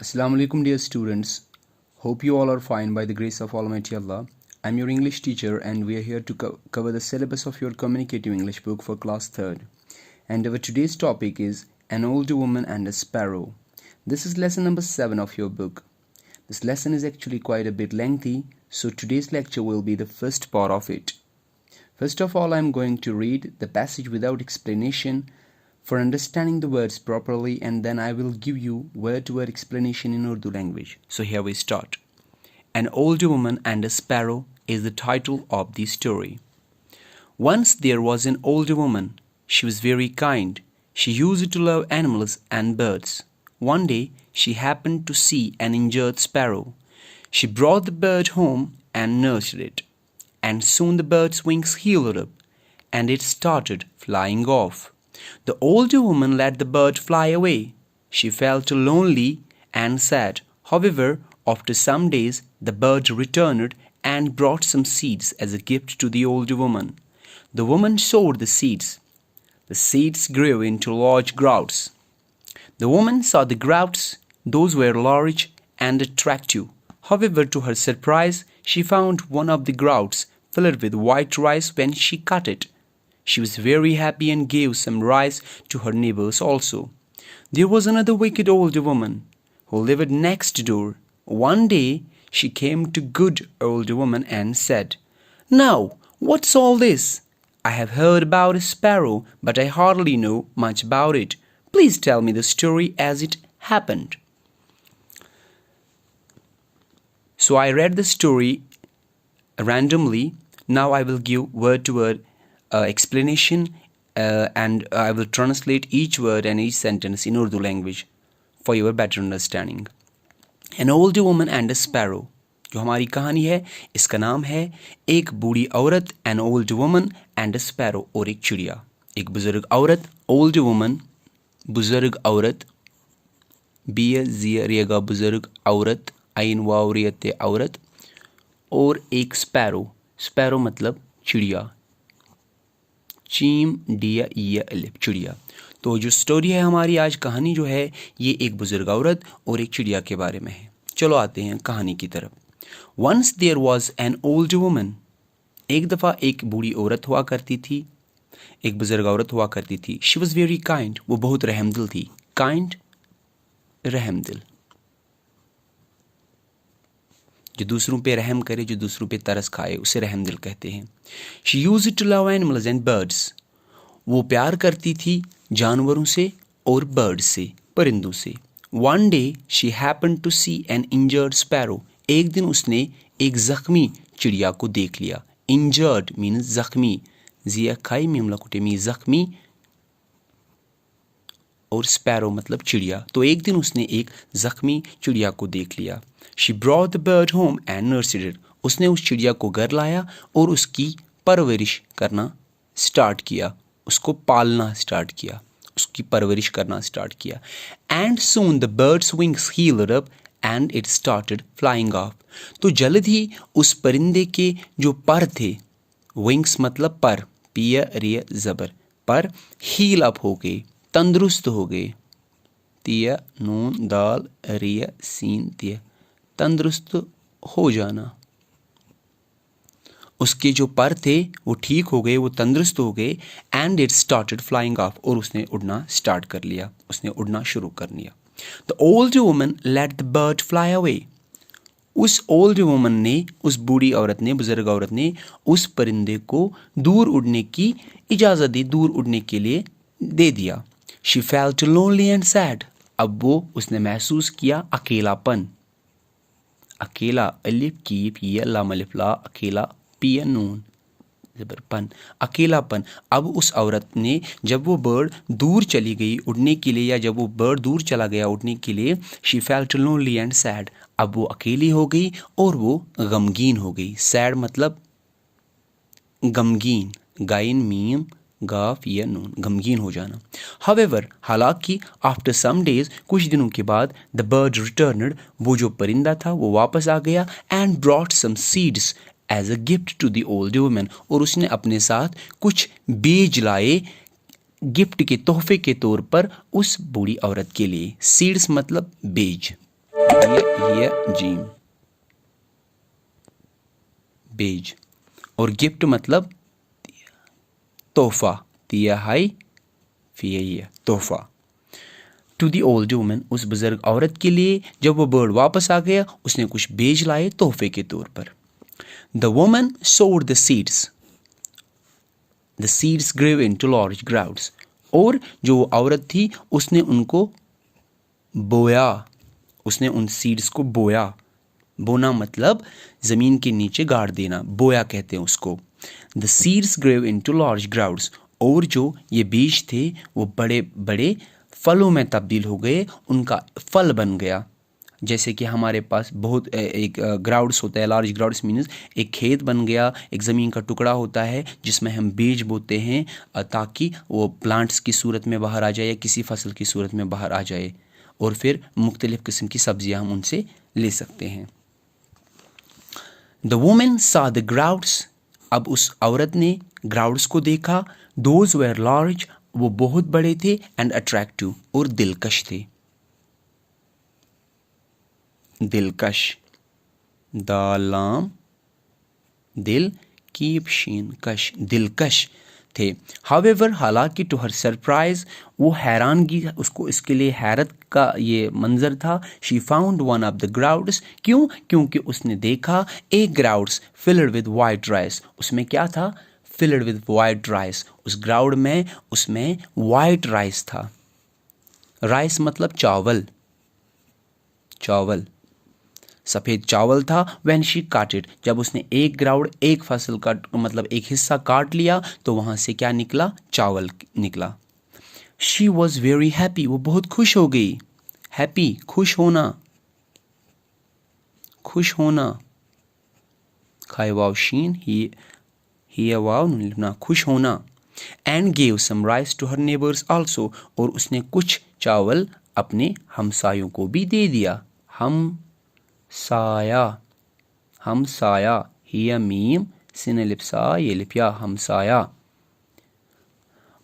Assalamu alaikum, dear students. Hope you all are fine by the grace of Almighty Allah. I'm your English teacher, and we are here to cover the syllabus of your communicative English book for class 3rd. And our today's topic is An Older Woman and a Sparrow. This is lesson number 7 of your book. This lesson is actually quite a bit lengthy, so today's lecture will be the first part of it. First of all, I'm going to read the passage without explanation for understanding the words properly, and then I will give you word-to-word explanation in Urdu language. So here we start. An Older Woman and a Sparrow is the title of the story. Once there was an older woman. She was very kind. She used to love animals and birds. One day, she happened to see an injured sparrow. She brought the bird home and nurtured it. And soon the bird's wings healed up, and it started flying off. The older woman let the bird fly away. She felt lonely and sad. However, after some days, the bird returned and brought some seeds as a gift to the older woman. The woman sowed the seeds. The seeds grew into large grouts. The woman saw the grouts. Those were large and attractive. However, to her surprise, she found one of the grouts filled with white rice when she cut it. She was very happy and gave some rice to her neighbors also. There was another wicked older woman who lived next door. One day, she came to good older woman and said, "Now, what's all this? I have heard about a sparrow, but I hardly know much about it. Please tell me the story as it happened." So I read the story randomly. Now I will give word-to-word explanation and I will translate each word and each sentence in Urdu language for your better understanding. An older woman and a sparrow. जो हमारी कहानी है इसका नाम है एक बूढ़ी औरत, an old woman and a sparrow, और एक चिड़िया. एक बुजुर्ग औरत, older woman, बुजुर्ग औरत, बिया जिया रियगा बुजुर्ग औरत, आइन वाव रियते औरत, और एक स्पैरो. स्पैरो मतलब चिड़िया. चीम डिया ईया अलिफ, चिड़िया. तो जो स्टोरी है हमारी आज कहानी जो है ये एक बुजुर्ग औरत और एक चिड़िया के बारे में है. चलो आते हैं कहानी की तरफ. Once there was an old woman. एक दफ़ा एक बूढ़ी औरत हुआ करती थी, एक बुजुर्ग औरत हुआ करती थी. She was very kind. वो बहुत रहमदिल थी. Kind, रहमदिल. जो दूसरों पे रहम करे, जो दूसरों पे तरस खाए, उसे रहमदिल कहते हैं. She used to love animals and birds. वो प्यार करती थी जानवरों से और birds से, परिंदों से. One day she happened to see an injured sparrow. एक दिन उसने एक जख्मी चिड़िया को देख लिया. Injured means जख्मी. जिया खाई मीम लकुटे मी जख्मी, और स्पैरो मतलब चिड़िया. तो एक दिन उसने एक जख्मी चिड़िया को देख लिया. She brought the bird home and nurtured it. उसने उस चिड़िया को घर लाया और उसकी परवरिश करना स्टार्ट किया, उसको पालना स्टार्ट किया, उसकी परवरिश करना स्टार्ट किया. And soon the bird's wings healed up and it started flying off. तो जल्द ही उस परिंदे के जो पर थे, विंग्स मतलब पर, पिया रिया जबर, पर हील अप हो गए, तंदुरुस्त हो गए. तिया नून दाल रिया सीन तिया, तंदुरुस्त हो जाना. उसके जो पर थे वो ठीक हो गए, वो तंदुरुस्त हो गए. And it started flying of, और उसने उड़ना स्टार्ट कर लिया, उसने उड़ना शुरू कर लिया. The old woman let the bird fly away. उस ओल्ड वुमन ने, उस बूढ़ी औरत ने, बुजुर्ग औरत ने उस परिंदे को दूर उड़ने की इजाज़त दी, दूर उड़ने के लिए दे दिया. She felt lonely and sad. अब वो उसने महसूस किया अकेलापन. अकेला, अलिफ की पिया लाम अलिफ ला, अकेला पिया नून जबरपन, अकेलापन. अब उस औरत ने, जब वो बर्ड दूर चली गई उड़ने के लिए, या जब वो बर्ड दूर चला गया उड़ने के लिए, she felt lonely and sad. अब वो अकेली हो गई और वो गमगीन हो गई. सैड मतलब गमगीन, गाइन मीम गाफ या नून, गमगीन हो जाना. हावेवर, हालांकि आफ्टर सम डेज, कुछ दिनों के बाद, द बर्ड रिटर्नड, वो जो परिंदा था वो वापस आ गया. And brought some seeds as a gift to the old woman, और उसने अपने साथ कुछ बीज लाए गिफ्ट के, तोहफे के तौर पर उस बूढ़ी औरत के लिए. सीड्स मतलब बीज. ये जीम, बेज। और गिफ्ट मतलब तोहफा, दिया हाई फिया, तोहफा। टू दी ओल्ड वुमन, उस बुजुर्ग औरत के लिए। जब वो बर्ड वापस आ गया, उसने कुछ बेज लाए तोहफे के तौर पर। The woman sowed the seeds, the seeds grew into large grounds. और जो औरत थी उसने उनको बोया, उसने उन सीड्स को बोया। बोना मतलब ज़मीन के नीचे गाड़ देना, बोया कहते हैं उसको। The seeds grew into large grounds. और जो ये बीज थे वो बड़े बड़े फलों में तब्दील हो गए, उनका फल बन गया। जैसे कि हमारे पास बहुत एक ग्राउंड्स होता है, लार्ज ग्राउंड्स मीन्स एक खेत बन गया, एक ज़मीन का टुकड़ा होता है जिसमें हम बीज बोते हैं ताकि वो प्लांट्स की सूरत में बाहर आ जाए या किसी फसल की सूरत में बाहर आ जाए, और फिर मुख्तलिफ़ किस्म की सब्जियां हम उनसे ले सकते हैं। द वुमेन सा द ग्राउंड्स, अब उस औरत ने ग्राउंड्स को देखा। दोज वेर लार्ज, वो बहुत बड़े थे, एंड अट्रैक्टिव, और दिलकश थे। दिलकश, दालाम दिल कीप शीन कश, दिलकश थे। हावेवर, हालांकि टू हर सरप्राइज, वो हैरानगी, उसको इसके लिए हैरत का ये मंजर था। She found one of the grounds, क्यों? क्योंकि उसने देखा एक grounds filled with white rice. उसमें क्या था? Filled with white rice. उस ग्राउंड में उसमें वाइट राइस था। राइस मतलब चावल, चावल, सफ़ेद चावल था। व्हेन शी काट इट, जब उसने एक ग्राउंड, एक फसल का मतलब एक हिस्सा काट लिया तो वहाँ से क्या निकला? चावल निकला। शी वॉज वेरी हैप्पी, वो बहुत खुश हो गई। हैप्पी, खुश होना, खुश होना। खाए वाव शीन, ही वाव ना, खुश होना। And gave some rice to her neighbours also, और उसने कुछ चावल अपने हमसायों को भी दे दिया। हमसाया, हमसाया, हिया मीम सिनलिप्सा ये लिपिया, हमसाया,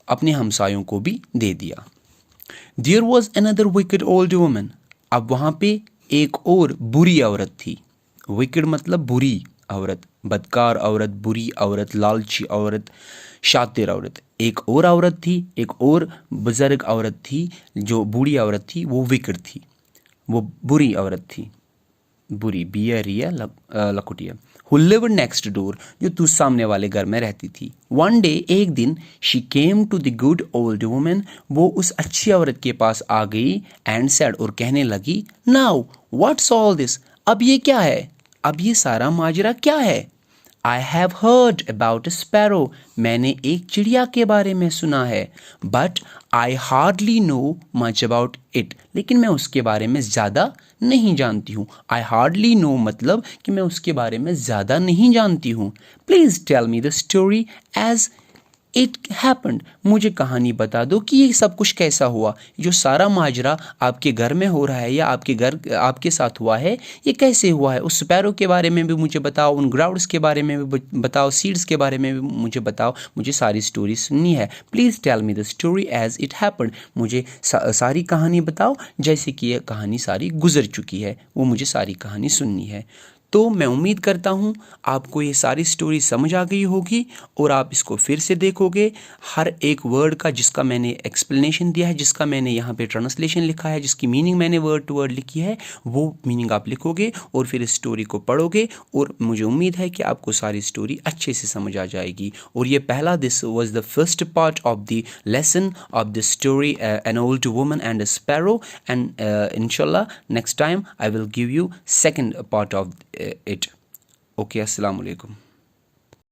अपने हमसायों को भी दे दिया। There was another wicked old woman, अब वहां पे एक और बुरी औरत थी। विकेड मतलब बुरी औरत, बदकार औरत, बुरी औरत, लालची औरत, शातिर औरत। एक और औरत थी, एक और बुजुर्ग औरत थी। जो बूढ़ी औरत थी वो विकेड थी, वो बुरी औरत थी, बुरी, बिया रिया लकुटिया। हु लिव्ड नेक्स्ट डोर, जो तू सामने वाले घर में रहती थी। वन डे, एक दिन, she came to the good old woman, वो उस अच्छी औरत के पास आ गई। एंड सेड, और कहने लगी, नाउ व्हाट्स ऑल दिस, अब ये क्या है? अब ये सारा माजरा क्या है? I have heard about a sparrow, मैंने एक चिड़िया के बारे में सुना है। But I hardly know much about it, लेकिन मैं उसके बारे में ज़्यादा नहीं जानती हूँ। आई हार्डली नो मतलब कि मैं उसके बारे में ज़्यादा नहीं जानती हूँ। Please tell me the story as it happened, मुझे कहानी बता दो कि ये सब कुछ कैसा हुआ। जो सारा माजरा आपके घर में हो रहा है या आपके घर आपके साथ हुआ है, ये कैसे हुआ है? उस स्पैरो के बारे में भी मुझे बताओ, उन ग्राउंड्स के बारे में भी बताओ, सीड्स के बारे में भी मुझे बताओ। मुझे सारी स्टोरी सुननी है। Please tell me the story as it happened, मुझे सारी कहानी बताओ जैसे कि ये कहानी सारी गुजर चुकी है, वो मुझे सारी कहानी सुननी है। तो मैं उम्मीद करता हूँ आपको ये सारी स्टोरी समझ आ गई होगी और आप इसको फिर से देखोगे। हर एक वर्ड का जिसका मैंने एक्सप्लेनेशन दिया है, जिसका मैंने यहाँ पे ट्रांसलेशन लिखा है, जिसकी मीनिंग मैंने वर्ड टू वर्ड लिखी है, वो मीनिंग आप लिखोगे और फिर इस स्टोरी को पढ़ोगे। और मुझे उम्मीद है कि आपको सारी स्टोरी अच्छे से समझ आ जाएगी। और ये पहला, this was the first part of the lesson of the story an old woman and a sparrow. And इंशाल्लाह next time I will give you second part of it. Okay, assalamu alaikum.